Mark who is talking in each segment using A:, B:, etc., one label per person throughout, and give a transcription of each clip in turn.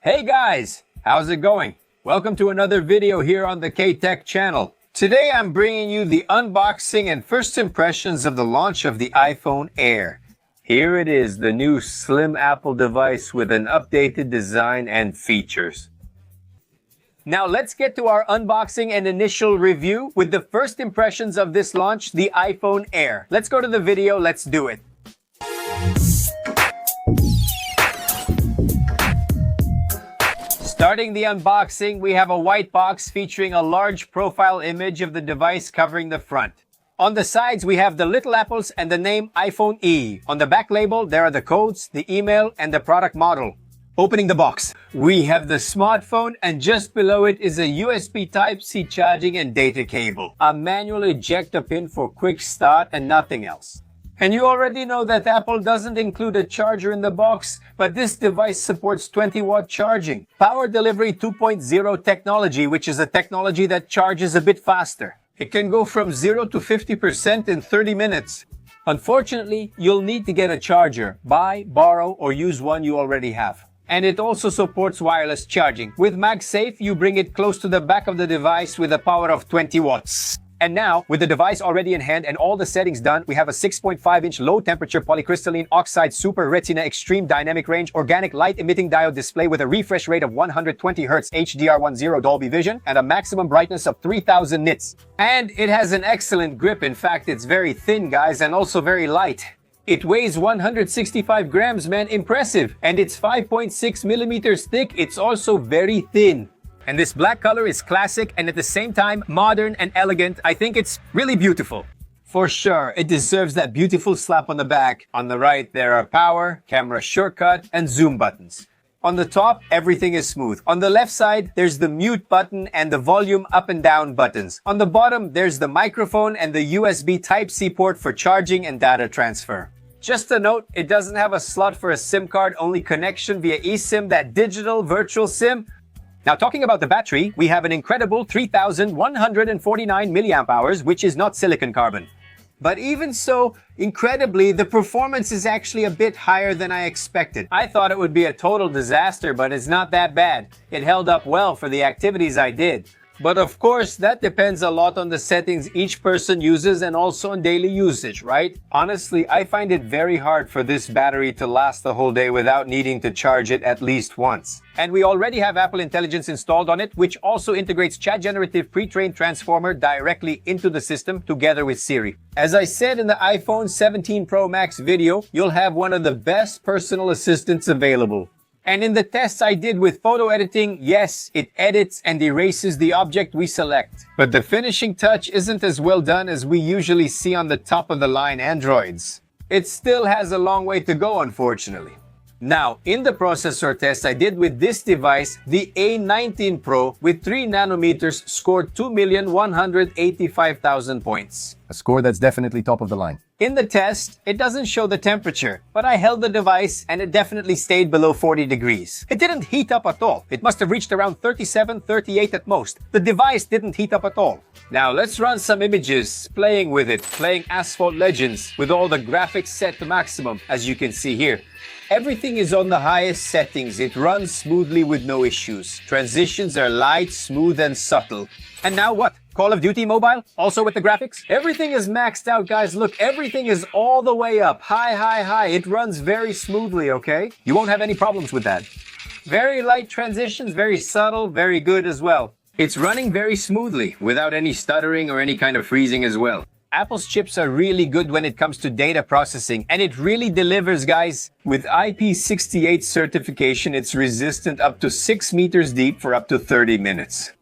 A: Hey guys, how's it going? Welcome to another video here on the K-Tech channel. Today I'm bringing you the unboxing and first impressions of the launch of the iPhone Air. Here it is, the new slim Apple device with an updated design and features. Now let's get to our unboxing and initial review with the first impressions of this launch, the iPhone Air. Let's go to the video, let's do it. Starting the unboxing, we have a white box featuring a large profile image of the device covering the front. On the sides, we have the little apples and the name iPhone E. On the back label, there are the codes, the email, and the product model. Opening the box, we have the smartphone, and just below it is a USB Type-C charging and data cable, a manual ejector pin for quick start, and nothing else. And you already know that Apple doesn't include a charger in the box, but this device supports 20-watt charging. Power Delivery 2.0 technology, which is a technology that charges a bit faster. It can go from 0 to 50% in 30 minutes. Unfortunately, you'll need to get a charger, buy, borrow, or use one you already have. And it also supports wireless charging. With MagSafe, you bring it close to the back of the device with a power of 20 watts. And now, with the device already in hand and all the settings done, we have a 6.5-inch low-temperature polycrystalline oxide Super Retina Extreme Dynamic Range organic light-emitting diode display with a refresh rate of 120 Hz HDR10 Dolby Vision and a maximum brightness of 3000 nits. And it has an excellent grip. In fact, it's very thin, guys, and also very light. It weighs 165 grams, man, impressive. And it's 5.6 millimeters thick. It's also very thin. And this black color is classic and at the same time modern and elegant. I think it's really beautiful. For sure, it deserves that beautiful slap on the back. On the right, there are power, camera shortcut, and zoom buttons. On the top, everything is smooth. On the left side, there's the mute button and the volume up and down buttons. On the bottom, there's the microphone and the USB Type-C port for charging and data transfer. Just a note, it doesn't have a slot for a SIM card, only connection via eSIM, that digital virtual SIM. Now, talking about the battery, we have an incredible 3,149 milliamp hours, which is not silicon carbon. But even so, incredibly, the performance is actually a bit higher than I expected. I thought it would be a total disaster, but it's not that bad. It held up well for the activities I did. But of course, that depends a lot on the settings each person uses and also on daily usage, right? Honestly, I find it very hard for this battery to last the whole day without needing to charge it at least once. And we already have Apple Intelligence installed on it, which also integrates Chat Generative Pre-trained Transformer directly into the system together with Siri. As I said in the iPhone 17 Pro Max video, you'll have one of the best personal assistants available. And in the tests I did with photo editing, yes, it edits and erases the object we select. But the finishing touch isn't as well done as we usually see on the top-of-the-line Androids. It still has a long way to go, unfortunately. Now, in the processor test I did with this device, the A19 Pro with 3 nanometers scored 2,185,000 points.
B: A score that's definitely top of the line.
A: In the test, it doesn't show the temperature, but I held the device and it definitely stayed below 40 degrees. It didn't heat up at all. It must have reached around 37, 38 at most. The device didn't heat up at all. Now let's run some images, playing with it, playing Asphalt Legends with all the graphics set to maximum, as you can see here. Everything is on the highest settings. It runs smoothly with no issues. Transitions are light, smooth, and subtle. And now what? Call of Duty Mobile? Also with the graphics? Everything is maxed out, guys. Look, everything is all the way up. High, high, high. It runs very smoothly, okay? You won't have any problems with that. Very light transitions, very subtle, very good as well. It's running very smoothly without any stuttering or any kind of freezing as well. Apple's chips are really good when it comes to data processing, and it really delivers, guys. With IP68 certification, it's resistant up to 6 meters deep for up to 30 minutes.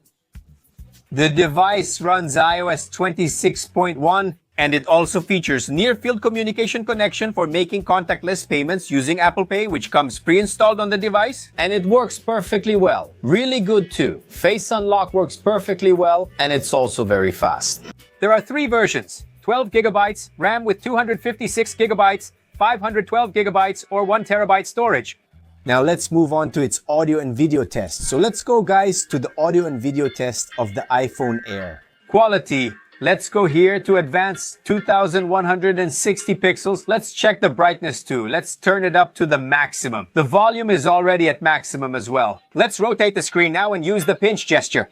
A: The device runs iOS 26.1, and it also features near-field communication connection for making contactless payments using Apple Pay, which comes pre-installed on the device, and it works perfectly well. Really good too. Face Unlock works perfectly well, and it's also very fast. There are 3 versions, 12 gigabytes, RAM with 256 gigabytes, 512 gigabytes, or 1 terabyte storage. Now let's move on to its audio and video test. So let's go, guys, to the audio and video test of the iPhone Air. Quality, Let's go here to advanced 2160 pixels. Let's check the brightness too. Let's turn it up to the maximum. The volume is already at maximum as well. Let's rotate the screen now and use the pinch gesture.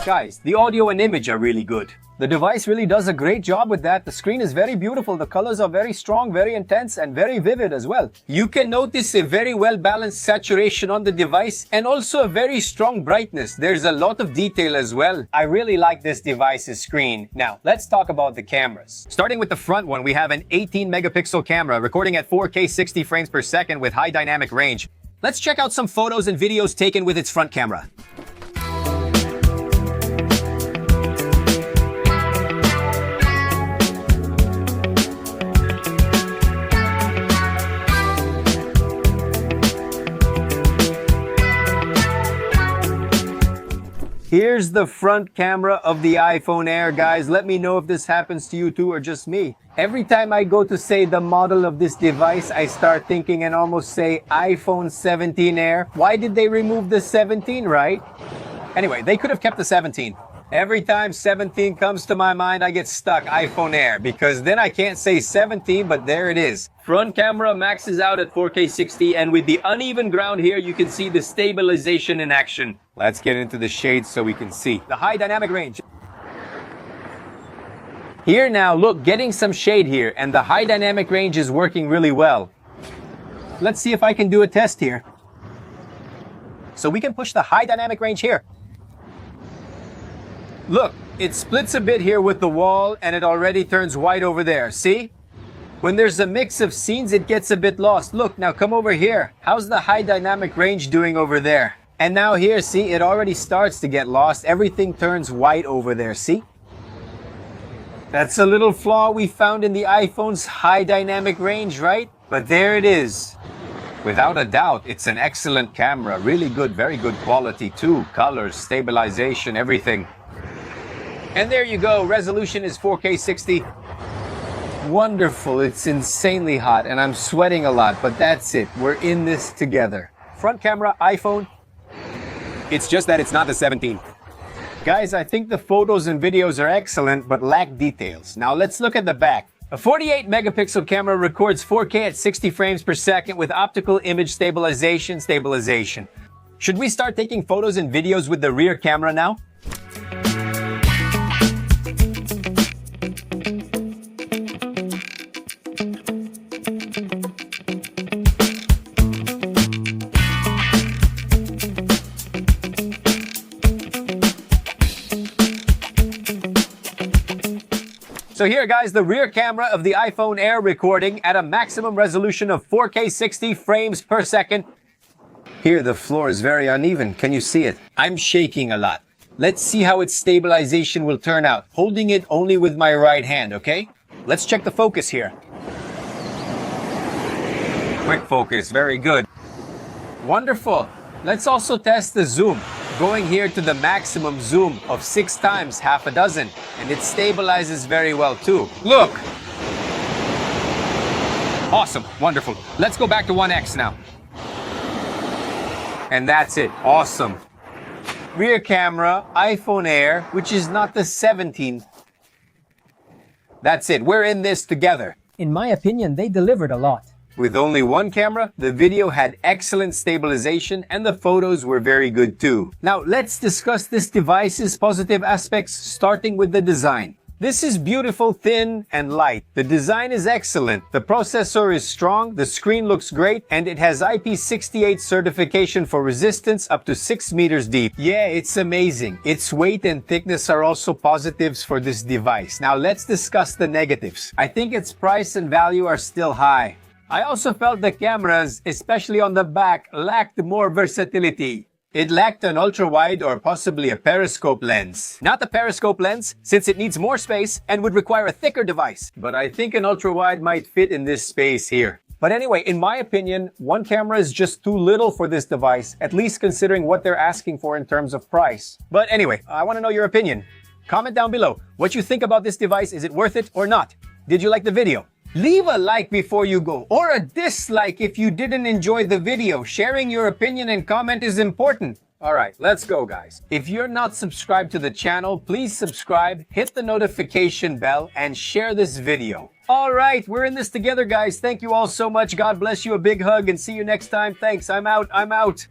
A: Guys, the audio and image are really good. The device really does a great job with that. The screen is very beautiful. The colors are very strong, very intense, and very vivid as well. You can notice a very well-balanced saturation on the device and also a very strong brightness. There's a lot of detail as well. I really like this device's screen. Now, let's talk about the cameras. Starting with the front one, we have an 18 megapixel camera recording at 4K 60 frames per second with high dynamic range. Let's check out some photos and videos taken with its front camera. Here's the front camera of the iPhone Air, guys. Let me know if this happens to you too or just me. Every time I go to say the model of this device, I start thinking and almost say iPhone 17 Air. Why did they remove the 17, right? Anyway, they could have kept the 17. Every time 17 comes to my mind, I get stuck iPhone Air because then I can't say 17, but there it is. Front camera maxes out at 4K 60, and with the uneven ground here, you can see the stabilization in action. Let's get into the shades so we can see. The high dynamic range. Here now, look, getting some shade here, and the high dynamic range is working really well. Let's see if I can do a test here. So we can push the high dynamic range here. Look, it splits a bit here with the wall and it already turns white over there. See? When there's a mix of scenes, it gets a bit lost. Look, now come over here. How's the high dynamic range doing over there? And now here, see, it already starts to get lost. Everything turns white over there, see? That's a little flaw we found in the iPhone's high dynamic range, right? But there it is. Without a doubt, it's an excellent camera. Really good, very good quality too. Colors, stabilization, everything. And there you go, resolution is 4K 60. Wonderful, it's insanely hot and I'm sweating a lot, but that's it, we're in this together. Front camera, iPhone. It's just that it's not the 17. Guys, I think the photos and videos are excellent, but lack details. Now let's look at the back. A 48 megapixel camera records 4K at 60 frames per second with optical image stabilization. Should we start taking photos and videos with the rear camera now? So here, guys, the rear camera of the iPhone Air recording at a maximum resolution of 4K 60 frames per second. Here, the floor is very uneven. Can you see it? I'm shaking a lot. Let's see how its stabilization will turn out. Holding it only with my right hand, okay? Let's check the focus here. Quick focus, very good. Wonderful. Let's also test the zoom. Going here to the maximum zoom of 6 times half a dozen, and it stabilizes very well too. Look! Awesome, wonderful. Let's go back to 1x now. And that's it, awesome. Rear camera, iPhone Air, which is not the 17. That's it, we're in this together.
C: In my opinion, they delivered a lot.
A: With only one camera, the video had excellent stabilization and the photos were very good too. Now let's discuss this device's positive aspects, starting with the design. This is beautiful, thin, and light. The design is excellent. The processor is strong, the screen looks great, and it has IP68 certification for resistance up to 6 meters deep. Yeah, it's amazing. Its weight and thickness are also positives for this device. Now let's discuss the negatives. I think its price and value are still high. I also felt the cameras, especially on the back, lacked more versatility. It lacked an ultra-wide or possibly a periscope lens. Not the periscope lens, since it needs more space and would require a thicker device. But I think an ultra-wide might fit in this space here. But anyway, in my opinion, one camera is just too little for this device, at least considering what they're asking for in terms of price. But anyway, I want to know your opinion. Comment down below what you think about this device. Is it worth it or not? Did you like the video? Leave a like before you go, or a dislike if you didn't enjoy the video. Sharing your opinion and comment is important. Alright, let's go guys. If you're not subscribed to the channel, please subscribe, hit the notification bell, and share this video. Alright, we're in this together guys. Thank you all so much. God bless you. A big hug and see you next time. Thanks. I'm out.